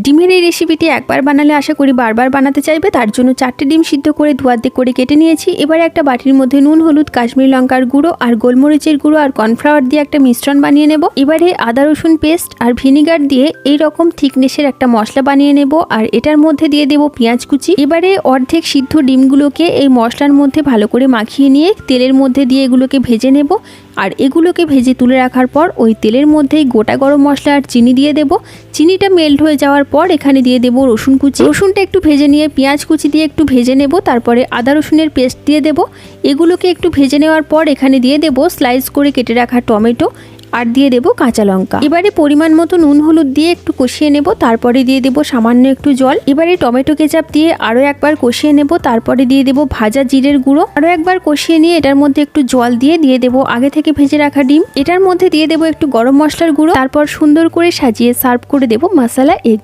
ডিমের এই রেসিপিটি একবার বানালে আশা করি বারবার বানাতে চাইবে। তার জন্য 4টে ডিম সিদ্ধ করে ধোয়াতে করে কেটে নিয়েছি। এবারে একটা বাটির মধ্যে নুন, হলুদ, কাশ্মীরি লঙ্কার গুঁড়ো আর গোলমরিচের গুঁড়ো আর কর্নফ্লাওয়ার দিয়ে একটা মিশ্রণ বানিয়ে নেব। এবারে আদা রসুন পেস্ট আর ভিনিগার দিয়ে এই রকম থিকনেসের একটা মশলা বানিয়ে নেব। আর এটার মধ্যে দিয়ে দেব পেঁয়াজ কুচি। এবারে অর্ধেক সিদ্ধ ডিমগুলোকে এই মশলার মধ্যে ভালো করে মাখিয়ে নিয়ে তেলের মধ্যে দিয়ে এগুলোকে ভেজে নেব। আর এগুলোকে ভেজে তুলে রাখার পর ওই তেলের মধ্যেই গোটা গরম মশলা আর চিনি দিয়ে দেব। চিনিটা মেল্ট হয়ে যাওয়ার পর এখানে দিয়ে দেব রসুন কুচি। রসুনটা একটু ভেজে নিয়ে পেঁয়াজ কুচি দিয়ে একটু ভেজে নেব। তারপরে আদা রসুনের পেস্ট দিয়ে দেব। এগুলোকে একটু ভেজে নেওয়ার পর এখানে দিয়ে দেব স্লাইস করে কেটে রাখা টমেটো আর দিয়ে দেব কাঁচা লঙ্কা। এবারে পরিমাণ মতো নুন হলুদ দিয়ে একটু কষিয়ে নেব। তারপরে দিয়ে দেব সামান্য একটু জল। এবারে টমেটো কেচাপ দিয়ে আরও একবার কষিয়ে নেব। তারপরে দিয়ে দেব ভাজা জিরের গুঁড়ো। আরও একবার কষিয়ে নিয়ে এটার মধ্যে একটু জল দিয়ে দেব আগে থেকে ভেজে রাখা ডিম। এটার মধ্যে দিয়ে দেব একটু গরম মশলার গুঁড়ো। তারপর সুন্দর করে সাজিয়ে সার্ভ করে দেব মশলা এগ।